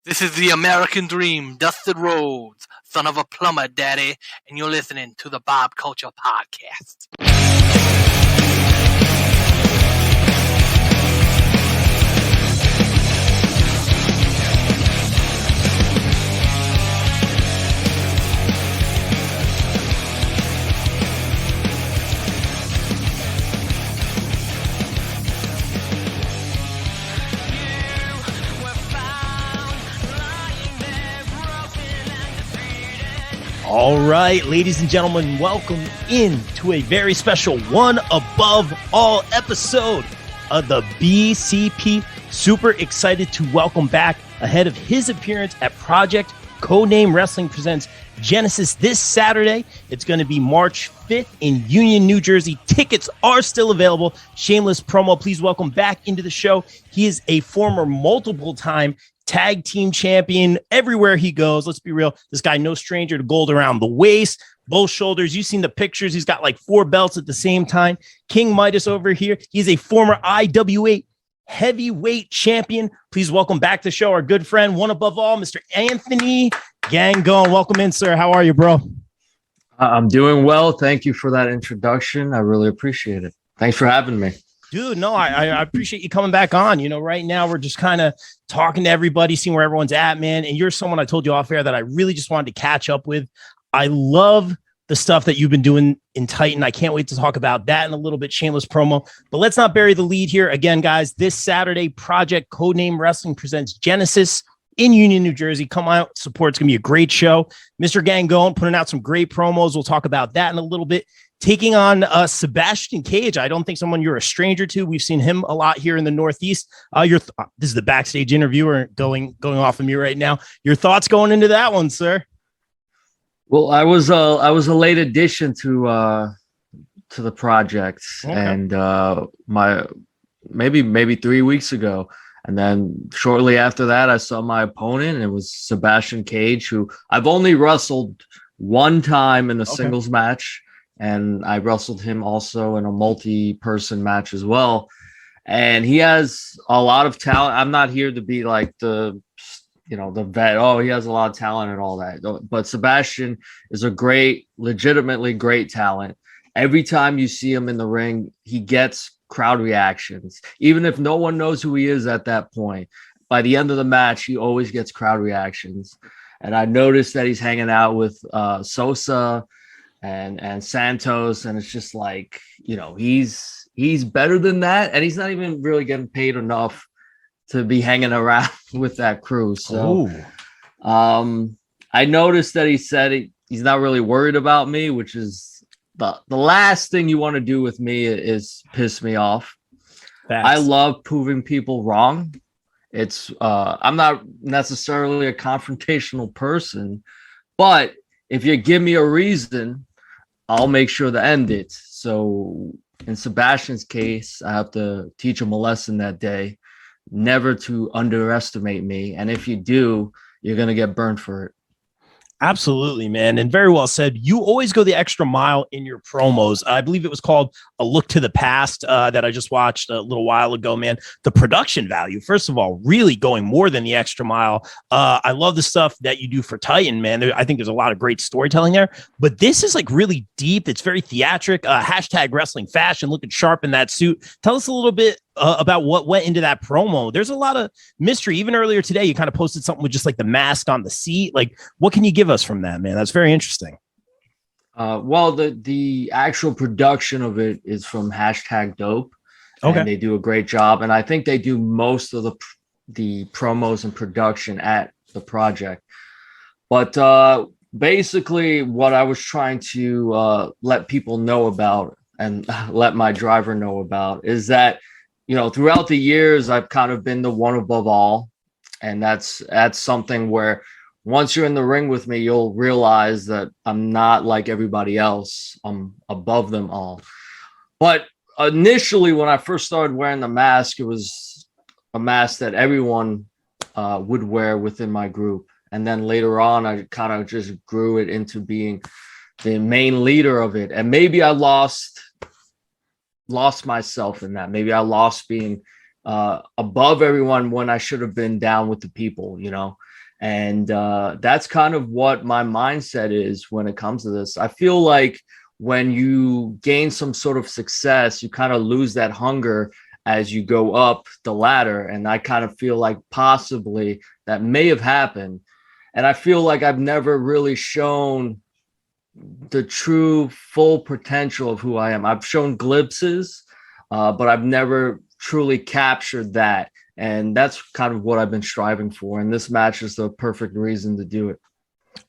This is the American Dream, Dustin Rhodes, son of a plumber, daddy, and you're listening to the Bob Culture Podcast. All right, ladies and gentlemen, welcome into a very special One Above All episode of the BCP. Super excited to welcome back ahead of his appearance at Project Codename Wrestling Presents Genesis this Saturday. It's going to be March 5th in Union, New Jersey. Tickets are still available. Shameless promo. Please welcome back into the show. He is a former multiple-time tag team champion everywhere he goes. Let's be real. This guy, no stranger to gold around the waist, both shoulders. You've seen the pictures. He's got like 4 belts at the same time. King Midas over here. He's a former IWA heavyweight champion. Please welcome back to the show our good friend, one above all, Mr. Anthony Gangone. Welcome in, sir. How are you, bro? I'm doing well. Thank you for that introduction. I really appreciate it. Thanks for having me. Dude, no, I appreciate you coming back on. You know, right now we're just kind of talking to everybody, seeing where everyone's at, man. And you're someone I told you off air that I really just wanted to catch up with. I love the stuff that you've been doing in Titan. I can't wait to talk about that in a little bit. Shameless promo. But let's not bury the lead here. Again, guys, this Saturday, Project Codename Wrestling presents Genesis in Union, New Jersey. Come out, support. It's going to be a great show. Mr. Gangone putting out some great promos. We'll talk about that in a little bit. Taking on Sebastian Cage. I don't think someone you're a stranger to. We've seen him a lot here in the Northeast. This is the backstage interviewer going off of me right now. Your thoughts going into that one, sir? Well, I was a late addition to the project, okay. And maybe 3 weeks ago, and then shortly after that, I saw my opponent, and it was Sebastian Cage, who I've only wrestled one time in a singles match. And I wrestled him also in a multi-person match as well. And he has a lot of talent. I'm not here to be like the vet. Oh, he has a lot of talent and all that. But Sebastian is a legitimately great talent. Every time you see him in the ring, he gets crowd reactions. Even if no one knows who he is at that point, by the end of the match, he always gets crowd reactions. And I noticed that he's hanging out with Sosa and Santos, and it's just like, he's better than that, and he's not even really getting paid enough to be hanging around with that crew. So I noticed that he said he's not really worried about me, which is the last thing you want to do with me is piss me off. Facts. I love proving people wrong. It's I'm not necessarily a confrontational person, but if you give me a reason, I'll make sure to end it. So in Sebastian's case, I have to teach him a lesson that day, never to underestimate me. And if you do, you're going to get burned for it. Absolutely, man. And very well said. You always go the extra mile in your promos. I believe it was called A Look to the Past that I just watched a little while ago, man. The production value, first of all, really going more than the extra mile. I love the stuff that you do for Titan, man. I think there's a lot of great storytelling there, but this is like really deep. It's very theatric, hashtag wrestling fashion, looking sharp in that suit. Tell us a little bit about what went into that promo. There's a lot of mystery. Even earlier today, you kind of posted something with just like the mask on the seat. Like, what can you give us from that, man? That's very interesting. Well, the actual production of it is from hashtag Dope. Okay. And they do a great job. And I think they do most of the promos and production at the project. But basically what I was trying to let people know about and let my driver know about is that, throughout the years, I've kind of been the one above all. And that's something where once you're in the ring with me, you'll realize that I'm not like everybody else. I'm above them all. But initially, when I first started wearing the mask, it was a mask that everyone would wear within my group. And then later on, I kind of just grew it into being the main leader of it. And maybe I lost myself in that. Maybe I lost being above everyone when I should have been down with the people, and that's kind of what my mindset is when it comes to this. I feel like when you gain some sort of success, you kind of lose that hunger as you go up the ladder. And I kind of feel like possibly that may have happened. And I feel like I've never really shown the true full potential of who I am. I've shown glimpses, but I've never truly captured that. And that's kind of what I've been striving for. And this match is the perfect reason to do it.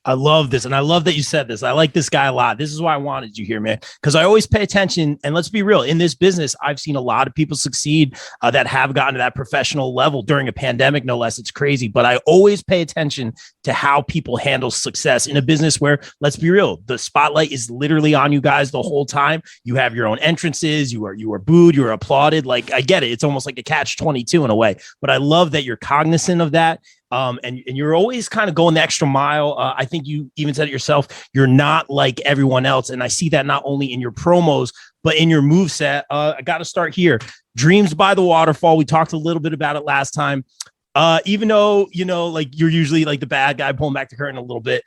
I love this. And I love that you said this. I like this guy a lot. This is why I wanted you here, man, because I always pay attention. And let's be real, in this business, I've seen a lot of people succeed that have gotten to that professional level during a pandemic, no less. It's crazy. But I always pay attention to how people handle success in a business where, let's be real, the spotlight is literally on you guys the whole time. You have your own entrances. You are booed. You are applauded. Like, I get it. It's almost like a catch-22 in a way. But I love that you're cognizant of that. And you're always kind of going the extra mile. I think you even said it yourself. You're not like everyone else. And I see that not only in your promos, but in your moveset. I got to start here. Dreams by the Waterfall. We talked a little bit about it last time. Even though, like you're usually like the bad guy pulling back the curtain a little bit.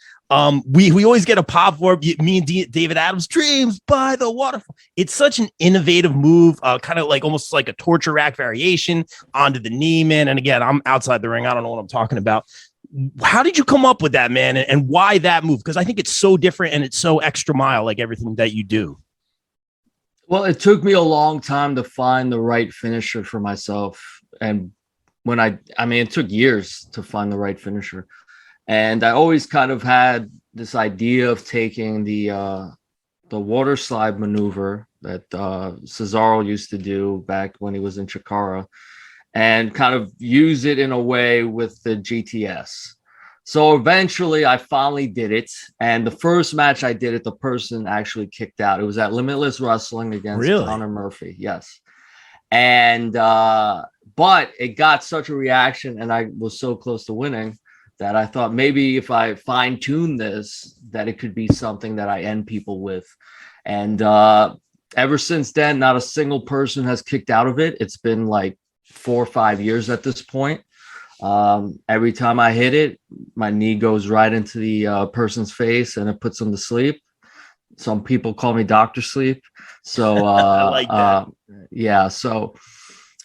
We always get a pop for me and David Adams, Dreams by the Waterfall. It's such an innovative move, kind of like almost like a torture rack variation onto the knee, man. And again, I'm outside the ring. I don't know what I'm talking about. How did you come up with that, man? And why that move? Because I think it's so different and it's so extra mile, like everything that you do. Well, it took me a long time to find the right finisher for myself. And when it took years to find the right finisher. And I always kind of had this idea of taking the water slide maneuver that Cesaro used to do back when he was in Chikara and kind of use it in a way with the GTS. So eventually I finally did it. And the first match I did it, the person actually kicked out. It was at Limitless Wrestling against Connor Murphy. Yes. And but it got such a reaction and I was so close to winning that I thought maybe if I fine tune this, that it could be something that I end people with. And ever since then, not a single person has kicked out of it. It's been like 4 or 5 years at this point. Every time I hit it, my knee goes right into the person's face and it puts them to sleep. Some people call me Dr. Sleep. So I like that. Yeah. So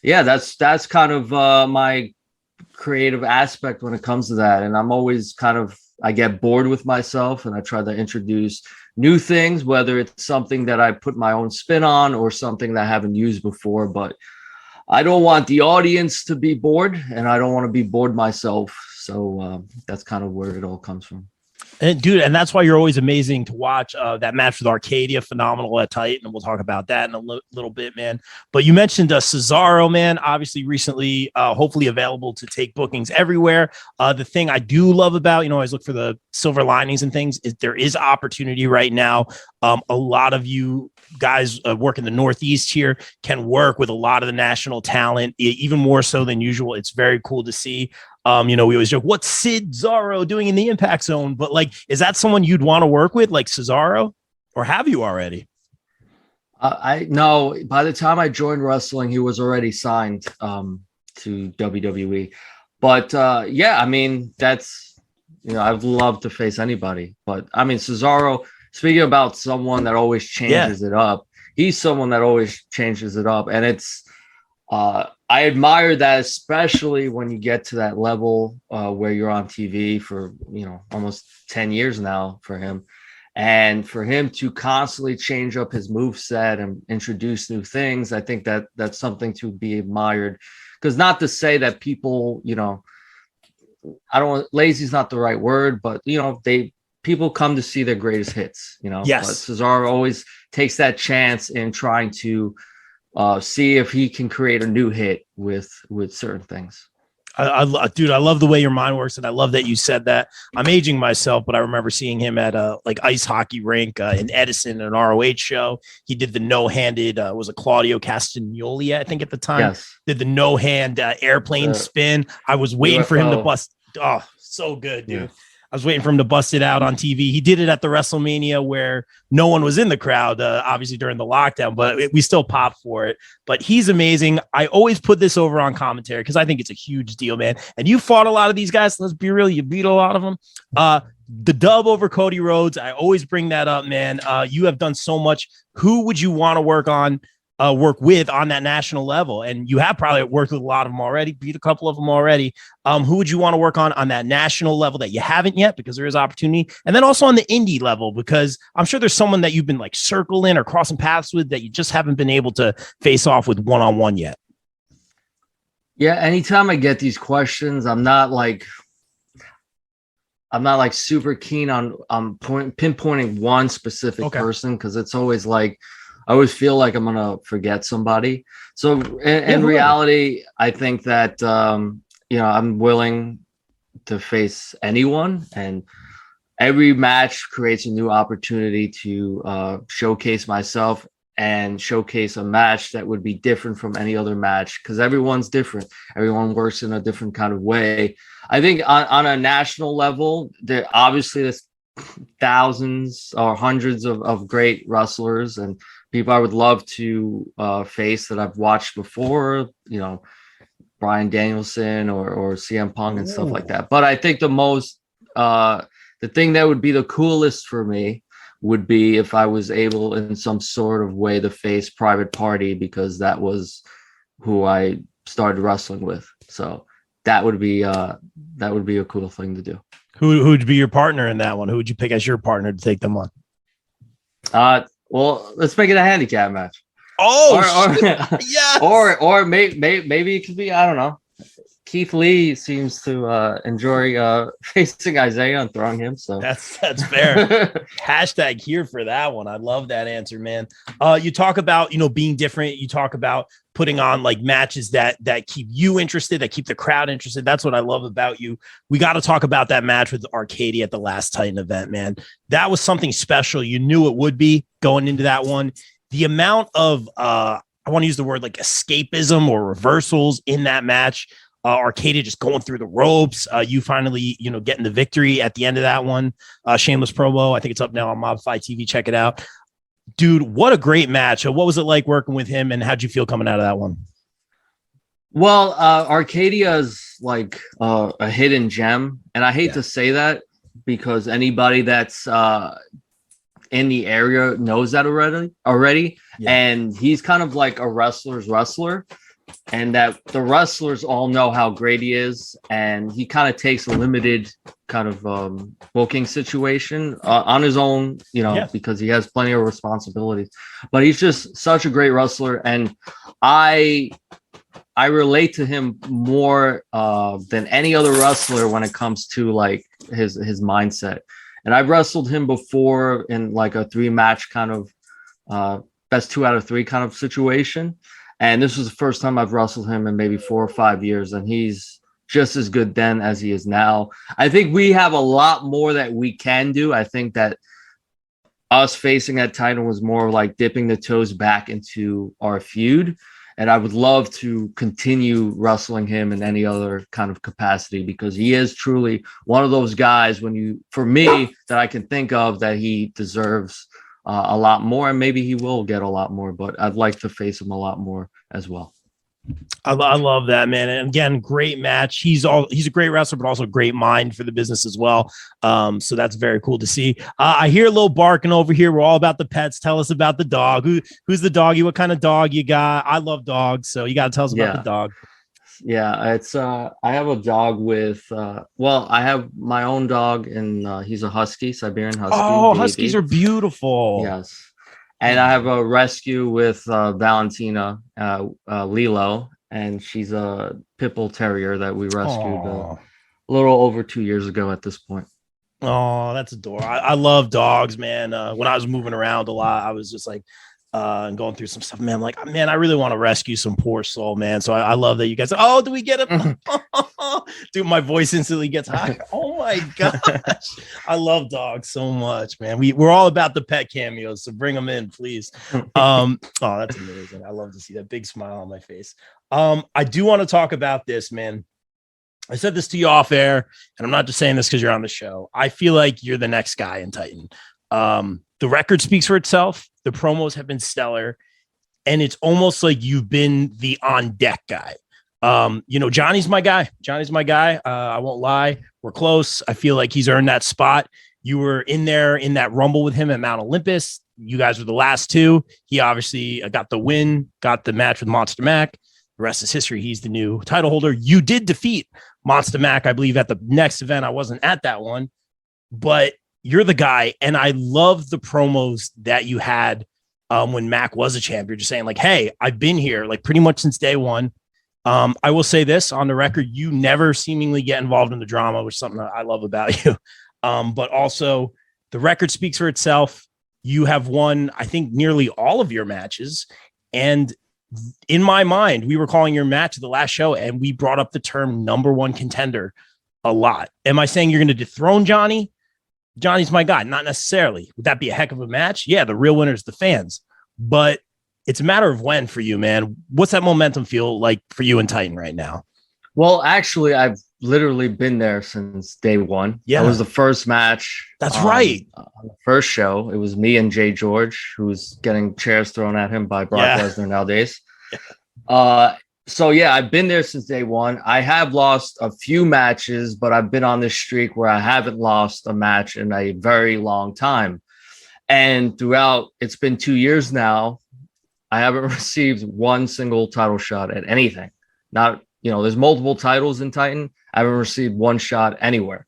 yeah, that's kind of my creative aspect when it comes to that. And I'm always I get bored with myself and I try to introduce new things, whether it's something that I put my own spin on or something that I haven't used before. But I don't want the audience to be bored and I don't want to be bored myself. So that's kind of where it all comes from. And dude, and that's why you're always amazing to watch. That match with Arcadia, phenomenal at Titan, and we'll talk about that in a little bit, man. But you mentioned Cesaro, man, obviously recently, hopefully available to take bookings everywhere. The thing I do love about, I always look for the silver linings and things, is there is opportunity right now. A lot of you guys work in the Northeast here can work with a lot of the national talent, even more so than usual. It's very cool to see. We always joke, what's Sid Zaro doing in the Impact Zone? But like, is that someone you'd want to work with, like Cesaro, or have you already? I know by the time I joined wrestling, he was already signed to WWE. But yeah, I mean, that's, I'd love to face anybody. But I mean, Cesaro, speaking about someone that always changes it up, he's someone that always changes it up. And it's, I admire that, especially when you get to that level where you're on TV for, almost 10 years now for him. And for him to constantly change up his moveset and introduce new things, I think that that's something to be admired. Because not to say that people, I don't want, lazy is not the right word, but, people come to see their greatest hits, Yes. But Cesaro always takes that chance in trying to see if he can create a new hit with certain things. Dude, I love the way your mind works, and I love that you said that. I'm aging myself, but I remember seeing him at a ice hockey rink in Edison, an ROH show. He did the no-handed, was a Claudio Castagnoli, I think at the time. Yes. Did the no-hand airplane spin. I was waiting for him to bust. Oh, so good, dude. I was waiting for him to bust it out on TV. He did it at the WrestleMania where no one was in the crowd, obviously during the lockdown, but we still popped for it. But he's amazing. I always put this over on commentary because I think it's a huge deal, man. And you fought a lot of these guys. Let's be real. You beat a lot of them. The dub over Cody Rhodes. I always bring that up, man. You have done so much. Who would you want to work with on that national level? And you have probably worked with a lot of them already, beat a couple of them already. Who would you want to work on that national level that you haven't yet, because there is opportunity? And then also on the indie level, because I'm sure there's someone that you've been like circling or crossing paths with that you just haven't been able to face off with one-on-one yet. Yeah. Anytime I get these questions, I'm not like super keen on pinpointing one specific person, because it's always like, I always feel like I'm going to forget somebody. So in reality, I think that, I'm willing to face anyone, and every match creates a new opportunity to showcase myself and showcase a match that would be different from any other match, because everyone's different. Everyone works in a different kind of way. I think on a national level, there's thousands or hundreds of great wrestlers and people I would love to face that I've watched before, Bryan Danielson or CM Punk and stuff like that. But I think the thing that would be the coolest for me would be if I was able in some sort of way to face Private Party, because that was who I started wrestling with. So that would be a cool thing to do. Who'd be your partner in that one? Who would you pick as your partner to take them on? Well, let's make it a handicap match. Yeah. Or maybe it could be, I don't know. Keith Lee seems to enjoy facing Isaiah and throwing him. So that's fair. Hashtag here for that one. I love that answer, man. You talk about, being different. You talk about putting on like matches that keep you interested, that keep the crowd interested. That's what I love about you. We got to talk about that match with Arcadia at the last Titan event, man. That was something special. You knew it would be going into that one. The amount of, I want to use the word like escapism or reversals in that match. Arcadia just going through the ropes. You finally, getting the victory at the end of that one. Shameless promo. I think it's up now on Mobify TV. Check it out. Dude, what a great match. What was it like working with him, and how'd you feel coming out of that one? Well, Arcadia is like a hidden gem. And I hate to say that, because anybody that's in the area knows that already. Yeah. And he's kind of like a wrestler's wrestler. And that the wrestlers all know how great he is, and he kind of takes a limited kind of booking situation on his own, because he has plenty of responsibilities. But he's just such a great wrestler, and I relate to him more than any other wrestler when it comes to like his mindset. And I've wrestled him before in like a 3-match kind of best 2 out of 3 kind of situation. And this was the first time I've wrestled him in maybe 4 or 5 years, and he's just as good then as he is now. I think we have a lot more that we can do. I think that us facing that title was more like dipping the toes back into our feud. And I would love to continue wrestling him in any other kind of capacity, because he is truly one of those guys for me, that I can think of that he deserves a lot more, and maybe he will get a lot more, but I'd like to face him a lot more as well. I love that, man. And again, great match. He's a great wrestler, but also a great mind for the business as well. So that's very cool to see. I hear a little barking over here. We're all about the pets. Tell us about the dog. Who's the doggy? What kind of dog you got? I love dogs, so you got to tell us about the dog. Yeah, it's I have a dog with I have my own dog, and he's a husky, Siberian husky. Oh, baby. Huskies are beautiful. Yes. And I have a rescue with Valentina, Lilo, and she's a pit bull terrier that we rescued a little over 2 years ago at this point. Oh, that's adorable. I love dogs, man. When I was moving around a lot, I was just like, and going through some stuff, man. I'm like, man, I really want to rescue some poor soul, man. So I love that you guys. Oh, do we get it? Dude, my voice instantly gets higher. Oh my gosh, I love dogs so much, man. We're all about the pet cameos, so bring them in, please. Oh, that's amazing. I love to see that big smile on my face. I do want to talk about this, man. I said this to you off air, and I'm not just saying this because you're on the show. I feel like you're the next guy in Titan. The record speaks for itself. The promos have been stellar, and it's almost like you've been the on deck guy. Johnny's my guy. I won't lie. We're close. I feel like he's earned that spot. You were in there in that rumble with him at Mount Olympus. You guys were the last two. He obviously got the win, got the match with Monster Mac. The rest is history. He's the new title holder. You did defeat Monster Mac, I believe, at the next event. I wasn't at that one, but you're the guy. And I love the promos that you had when Mac was a champion, just saying like, hey, I've been here like pretty much since day one. I will say this on the record, you never seemingly get involved in the drama, which is something that I love about you. But also the record speaks for itself. You have won, I think, nearly all of your matches. And in my mind, we were calling your match the last show, and we brought up the term number one contender a lot. Am I saying you're going to dethrone Johnny? Johnny's my guy. Not necessarily. Would that be a heck of a match? Yeah, the real winner is the fans. But it's a matter of when for you, man. What's that momentum feel like for you in Titan right now? Well, actually, I've literally been there since day one. Yeah. It was the first match. That's right. On the first show, it was me and Jay George, who's getting chairs thrown at him by Brock Lesnar nowadays. So yeah, I've been there since day one. I have lost a few matches, but I've been on this streak where I haven't lost a match in a very long time. And throughout, it's been 2 years now, I haven't received one single title shot at anything. There's multiple titles in Titan. I haven't received one shot anywhere.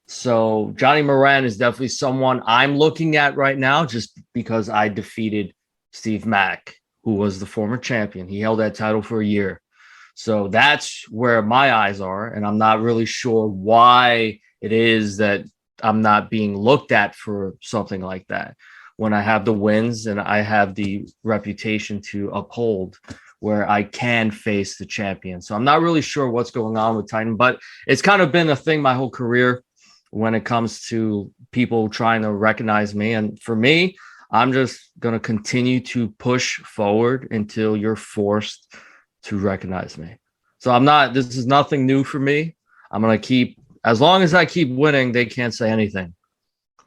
So Johnny Moran is definitely someone I'm looking at right now just because I defeated Steve Mack, who was the former champion. He held that title for a year. So that's where my eyes are. And I'm not really sure why it is that I'm not being looked at for something like that when I have the wins and I have the reputation to uphold where I can face the champion. So I'm not really sure what's going on with Titan, but it's kind of been a thing my whole career when it comes to people trying to recognize me. And for me, I'm just going to continue to push forward until you're forced to recognize me. So this is nothing new for me. I'm going to keep, as long as I keep winning, they can't say anything.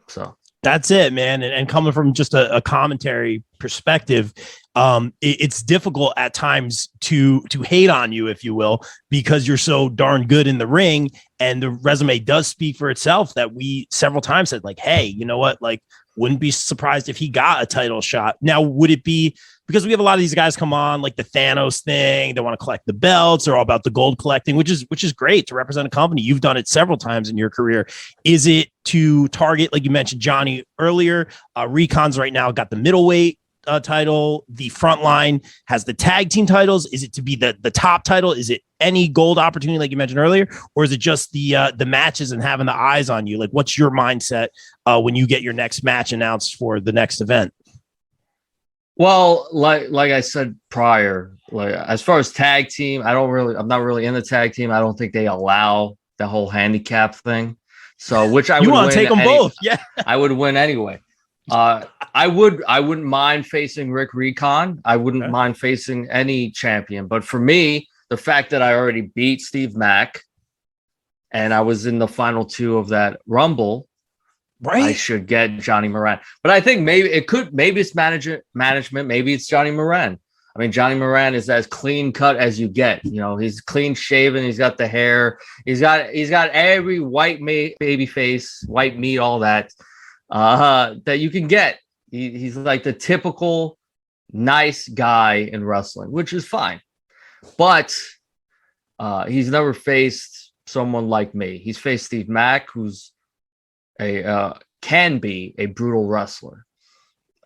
So that's it, man. And coming from just a commentary perspective, it's difficult at times to hate on you, if you will, because you're so darn good in the ring. And the resume does speak for itself that we several times said like, hey, you know what? Like, wouldn't be surprised if he got a title shot. Now, would it be because we have a lot of these guys come on like the Thanos thing? They want to collect the belts. They're all about the gold collecting, which is great to represent a company. You've done it several times in your career. Is it to target, like you mentioned, Johnny earlier? Recon's right now got the middleweight title. The Frontline has the tag team titles. Is it to be the top title? Is it any gold opportunity like you mentioned earlier, or is it just the matches and having the eyes on you? Like, what's your mindset when you get your next match announced for the next event? Well, like I said prior, like as far as tag team, I'm not really in the tag team. I don't think they allow the whole handicap thing. So which I would want to take them both. Yeah, I would win anyway. I wouldn't mind facing Rick Recon. I wouldn't mind facing any champion. But for me, the fact that I already beat Steve Mack and I was in the final two of that Rumble, right? I should get Johnny Moran. But I think maybe it's management, maybe it's Johnny Moran. I mean, Johnny Moran is as clean cut as you get. You know, he's clean shaven. He's got the hair. He's got every white baby face, white meat, all that you can get. He's like the typical nice guy in wrestling, which is fine. But he's never faced someone like me. He's faced Steve Mack, who's can be a brutal wrestler.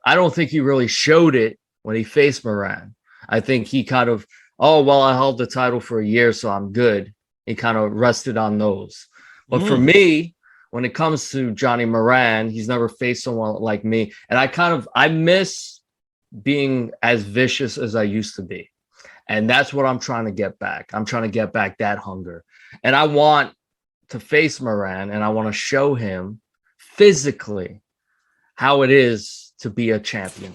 I don't think he really showed it when he faced Moran. I think he kind of, I held the title for a year, so I'm good. He kind of rested on those. But for me, when it comes to Johnny Moran, he's never faced someone like me. And I miss being as vicious as I used to be. And that's what I'm trying to get back. I'm trying to get back that hunger. And I want to face Moran, and I want to show him physically how it is to be a champion.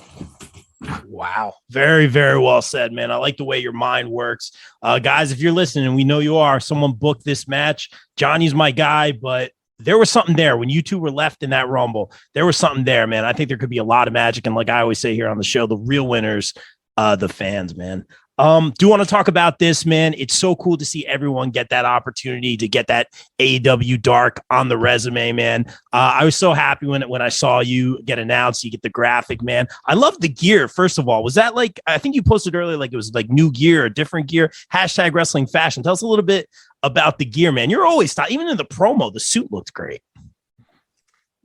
Wow. Very, very well said, man. I like the way your mind works. Guys, if you're listening, and we know you are, someone booked this match. Johnny's my guy, but there was something there when you two were left in that Rumble. There was something there, man. I think there could be a lot of magic. And like I always say here on the show, the real winners, the fans, man. Do want to talk about this, man. It's so cool to see everyone get that opportunity to get that AEW Dark on the resume, man. I was so happy when I saw you get announced. You get the graphic, man. I love the gear. First of all, was that like, I think you posted earlier, like it was like new gear or different gear, hashtag wrestling fashion. Tell us a little bit about the gear, man. You're always even in the promo, the suit looked great.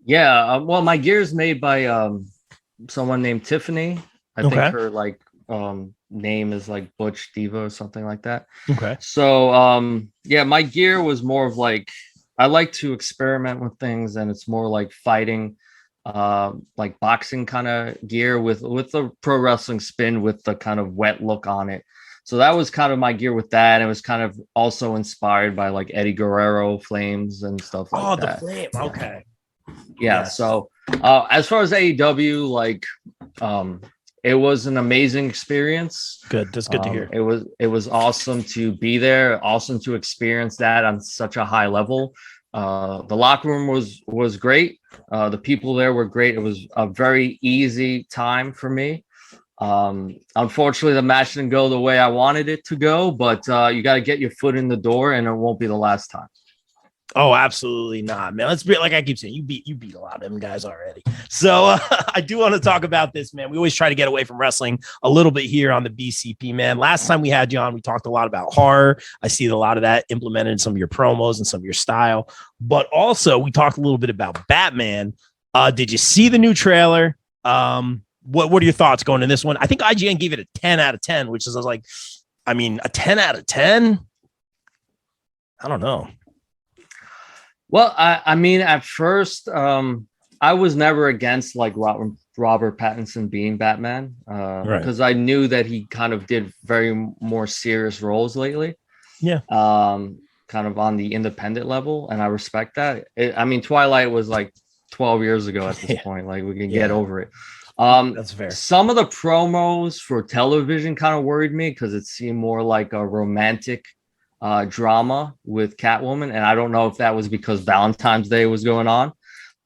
Yeah. Well, my gear is made by someone named Tiffany. I think her name is like Butch Diva or something like that. Okay. So yeah, my gear was more of like, I like to experiment with things, and it's more like fighting, like boxing kind of gear with the pro wrestling spin with the kind of wet look on it. So that was kind of my gear with that. It was kind of also inspired by like Eddie Guerrero flames and stuff like that. Oh, the flame. Okay. Yeah. Yes. So as far as AEW, like it was an amazing experience. Good. That's good to hear. It was awesome to be there, awesome to experience that on such a high level. The locker room was great. The people there were great. It was a very easy time for me. Unfortunately, the match didn't go the way I wanted it to go, but you got to get your foot in the door, and it won't be the last time. Oh, absolutely not, man. Let's be like I keep saying, you beat a lot of them guys already. So I do want to talk about this, man. We always try to get away from wrestling a little bit here on the BCP, man. Last time we had you on, we talked a lot about horror. I see a lot of that implemented in some of your promos and some of your style, but also we talked a little bit about Batman. Did you see the new trailer? What are your thoughts going in this one? I think IGN gave it a 10 out of 10, which is a 10 out of 10. I don't know. Well, I mean, at first, I was never against like Robert Pattinson being Batman, because I knew that he kind of did very more serious roles lately. Yeah. Kind of on the independent level, and I respect that. I mean, Twilight was like 12 years ago at this point. Like we can get over it. That's fair. Some of the promos for television kind of worried me because it seemed more like a romantic drama with Catwoman, and I don't know if that was because Valentine's Day was going on,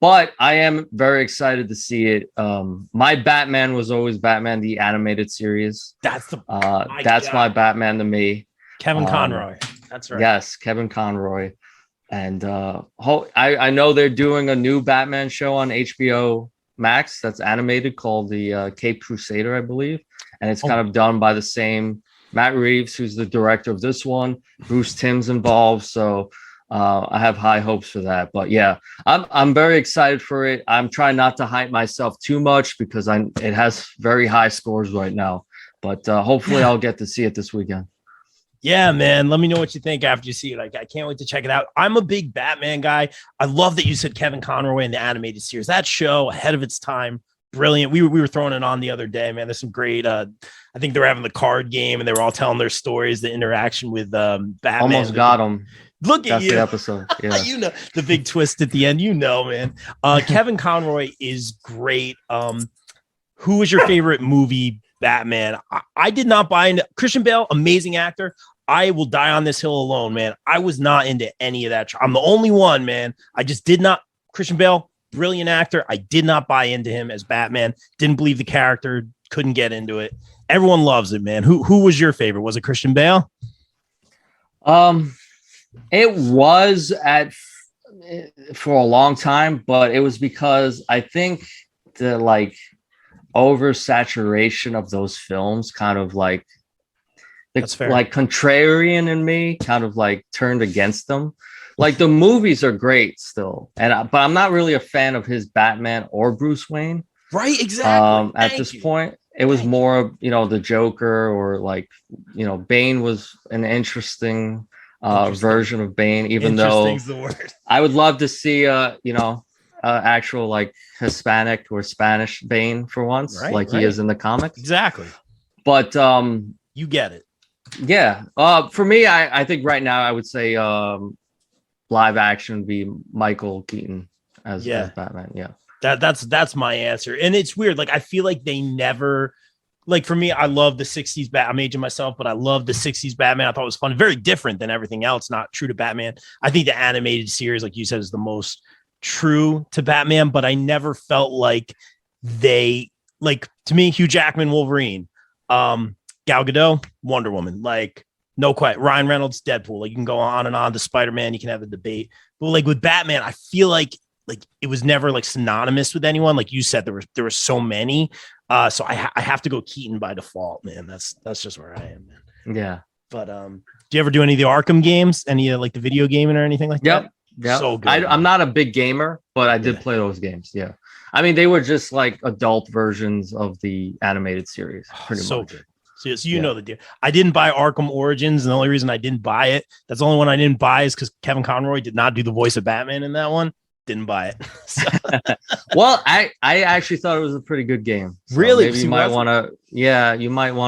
but I am very excited to see it. My Batman was always Batman the animated series. That's my Batman to me. Kevin Conroy. That's right. Yes, Kevin Conroy. And I know they're doing a new Batman show on HBO Max that's animated called the Cape Crusader, I believe, and it's kind of done by the same Matt Reeves, who's the director of this one. Bruce Timm's involved, so I have high hopes for that. But yeah, I'm very excited for it. I'm trying not to hype myself too much because it has very high scores right now. But hopefully, I'll get to see it this weekend. Yeah, man. Let me know what you think after you see it. I can't wait to check it out. I'm a big Batman guy. I love that you said Kevin Conroy in the animated series. That show, ahead of its time. Brilliant. We were throwing it on the other day, man. There's some great I think they were having the card game and they were all telling their stories, the interaction with Batman. Almost got them. Look at you. The episode. Yeah. You know, the big twist at the end, man. Kevin Conroy is great. Who was your favorite movie Batman? I did not buy into Christian Bale, amazing actor. I will die on this hill alone, man. I was not into any of that. I'm the only one, man. I just did not. Christian Bale, brilliant actor. I did not buy into him as Batman. Didn't believe the character. Couldn't get into it. Everyone loves it, man. Who was your favorite? Was it Christian Bale? It was for a long time, but it was because I think the like oversaturation of those films kind of like That's fair. Like contrarian in me kind of like turned against them. Like the movies are great still, but I'm not really a fan of his Batman or Bruce Wayne. Right, exactly. At this point, it was more, the Joker or like, Bane was an interesting version of Bane, even though the word. I would love to see, actual like Hispanic or Spanish Bane for once, he is in the comics. Exactly. But you get it. Yeah. For me, I think right now I would say live action would be Michael Keaton as Batman. Yeah. That's my answer. And it's weird. Like, I feel like they never like for me, I love the 60s I'm aging myself, but I love the 60s Batman. I thought it was fun. Very different than everything else, not true to Batman. I think the animated series, like you said, is the most true to Batman, but I never felt like to me, Hugh Jackman, Wolverine, Gal Gadot, Wonder Woman, like no quite Ryan Reynolds, Deadpool. Like you can go on and on to Spider-Man, you can have a debate. But like with Batman, I feel like it was never like synonymous with anyone. Like you said, there were so many. So I have to go Keaton by default, man. That's just where I am, man. Yeah. But do you ever do any of the Arkham games? Any like the video gaming or anything like that? Yeah. So good. I'm not a big gamer, but I did play those games. Yeah. I mean, they were just like adult versions of the animated series. Pretty much. Good. So you know the deal. I didn't buy Arkham Origins, and the only reason I didn't buy it, that's the only one I didn't buy, is because Kevin Conroy did not do the voice of Batman in that one. Didn't buy it. So. Well, I actually thought it was a pretty good game. So really? Maybe you might want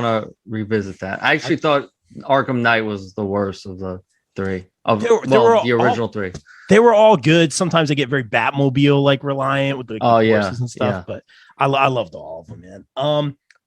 to revisit that. I actually thought Arkham Knight was the worst of the three. The original three. They were all good. Sometimes they get very Batmobile like reliant with the horses and stuff, but I loved all of them, man.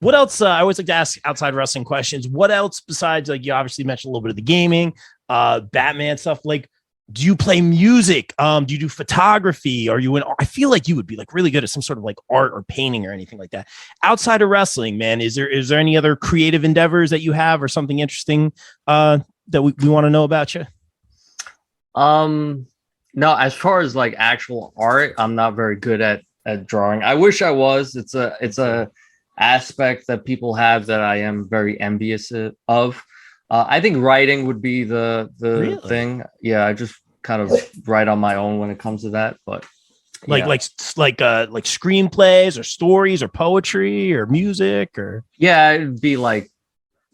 What else? I always like to ask outside wrestling questions. What else besides, like, you obviously mentioned a little bit of the gaming, Batman stuff? Like, do you play music? Do you do photography? Are you in? I feel like you would be like really good at some sort of like art or painting or anything like that. Outside of wrestling, man, is there any other creative endeavors that you have or something interesting that we want to know about you? No, as far as like actual art, I'm not very good at drawing. I wish I was. It's a aspect that people have that I am very envious of. I think writing would be the really? Thing. Yeah, I just kind of write on my own when it comes to that. But like screenplays or stories or poetry or music or it'd be like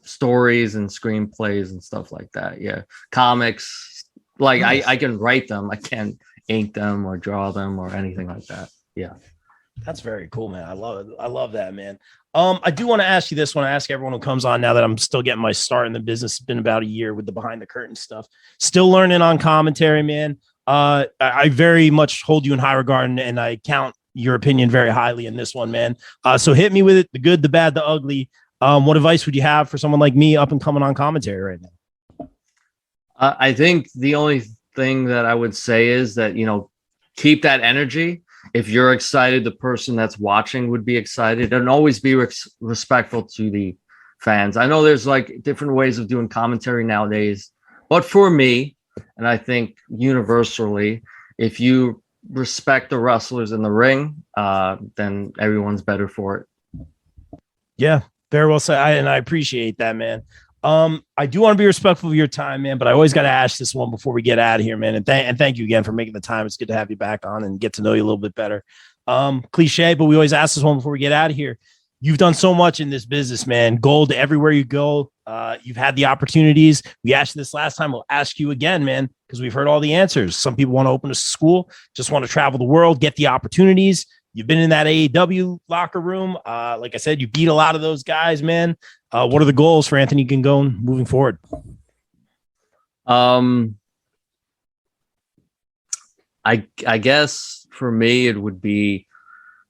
stories and screenplays and stuff like that. Yeah, comics. Like nice. I can write them. I can't ink them or draw them or anything like that. Yeah. That's very cool, man. I love it. I love that, man. I do want to ask you this one. I ask everyone who comes on now that I'm still getting my start in the business. It's been about a year with the behind the curtain stuff. Still learning on commentary, man. I very much hold you in high regard, and I count your opinion very highly in this one, man. So hit me with it, the good, the bad, the ugly. What advice would you have for someone like me up and coming on commentary right now? I think the only thing that I would say is that, keep that energy. If you're excited, the person that's watching would be excited, and always be respectful to the fans. I know there's like different ways of doing commentary nowadays, but for me, and I think universally, if you respect the wrestlers in the ring, then everyone's better for it. Yeah, very well said. And I appreciate that, man. I do want to be respectful of your time, man, but I always got to ask this one before we get out of here, man. And thank you again for making the time. It's good to have you back on and get to know you a little bit better. Cliche, but we always ask this one before we get out of here. You've done so much in this business, man. Gold everywhere you go. You've had the opportunities. We asked you this last time. We'll ask you again, man, because we've heard all the answers. Some people want to open a school, just want to travel the world, get the opportunities. You've been in that AEW locker room. Like I said, you beat a lot of those guys, man. What are the goals for Anthony Gangone moving forward? I guess for me, it would be,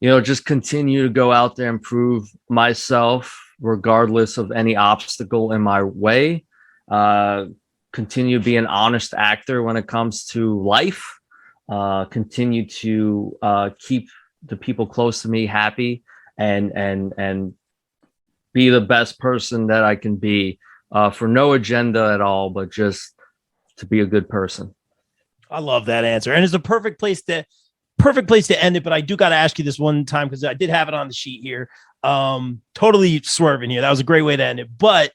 just continue to go out there and prove myself regardless of any obstacle in my way. Continue to be an honest actor when it comes to life. Continue to keep the people close to me happy and be the best person that I can be, for no agenda at all, but just to be a good person. I love that answer. And it's a perfect place to end it. But I do got to ask you this one time, because I did have it on the sheet here. Totally swerving here. That was a great way to end it. But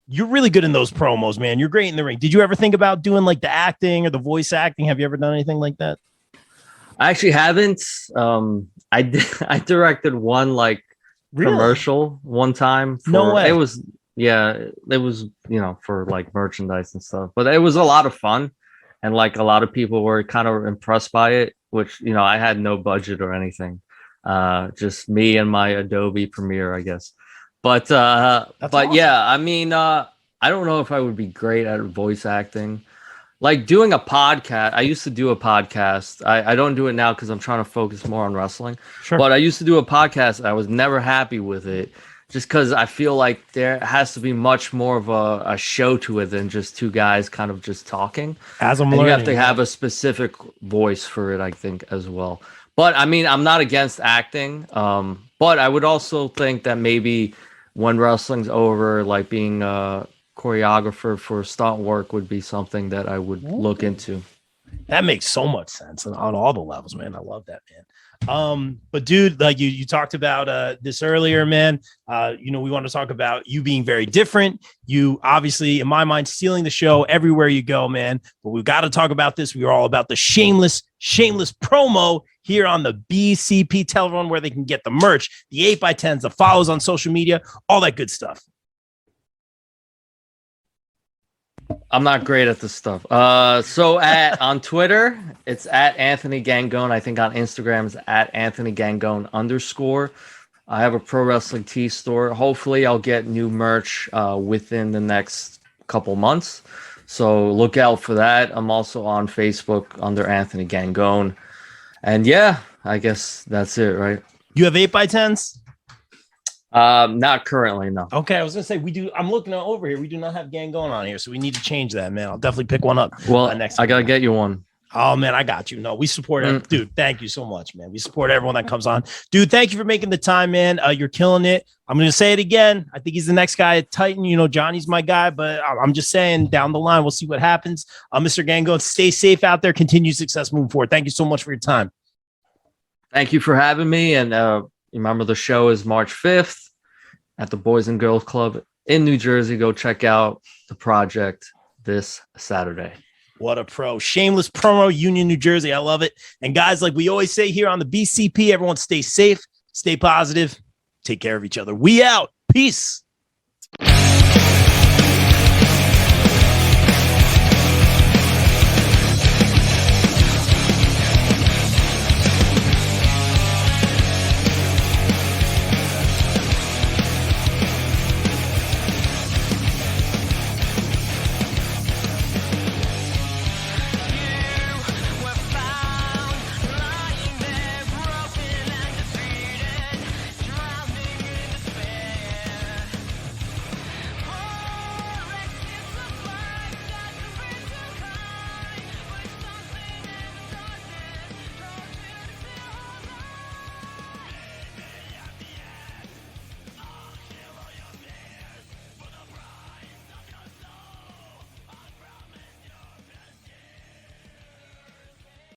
you're really good in those promos, man. You're great in the ring. Did you ever think about doing like the acting or the voice acting? Have you ever done anything like that? I actually haven't. I directed one commercial one time. No way. It was for like merchandise and stuff, but it was a lot of fun, and like a lot of people were kind of impressed by it, which I had no budget or anything, just me and my Adobe Premiere, I guess. But awesome. Yeah, I mean, I don't know if I would be great at voice acting. Like doing a podcast, I used to do a podcast. I don't do it now because I'm trying to focus more on wrestling. Sure. But I used to do a podcast. I was never happy with it just because I feel like there has to be much more of a show to it than just two guys kind of just talking. As I'm and learning, you have to have a specific voice for it, I think, as well. But I mean, I'm not against acting, but I would also think that maybe when wrestling's over, like being a choreographer for stunt work would be something that I would look into. That makes so much sense on all the levels, man. I love that, man. But dude, like you talked about this earlier, man. We want to talk about you being very different. You obviously, in my mind, stealing the show everywhere you go, man. But we've got to talk about this. We are all about the shameless promo here on the BCP Television, where they can get the merch, the 8x10s, the follows on social media, all that good stuff. I'm not great at this stuff. So on Twitter, it's at Anthony Gangone. I think on Instagram is at Anthony Gangone _ I have a pro wrestling tee store. Hopefully I'll get new merch within the next couple months. So look out for that. I'm also on Facebook under Anthony Gangone. And yeah, I guess that's it, right? You have 8x10s? Not currently, no. Okay, I was gonna say we do. I'm looking over here. We do not have Gangone on here, so we need to change that, man. I'll definitely pick one up. Well, next I gotta get you one. Oh man, I got you. No, we support it, dude. Thank you so much, man. We support everyone that comes on, dude. Thank you for making the time, man. You're killing it. I'm gonna say it again. I think he's the next guy at Titan. Johnny's my guy, but I'm just saying down the line, we'll see what happens. Mr. Gangone, stay safe out there. Continue success moving forward. Thank you so much for your time. Thank you for having me. And remember, the show is March 5th. At the Boys and Girls Club in New Jersey. Go check out the project this Saturday. What a pro. Shameless promo, Union, New Jersey. I love it. And guys, like we always say here on the BCP, everyone stay safe, stay positive, take care of each other. We out. Peace.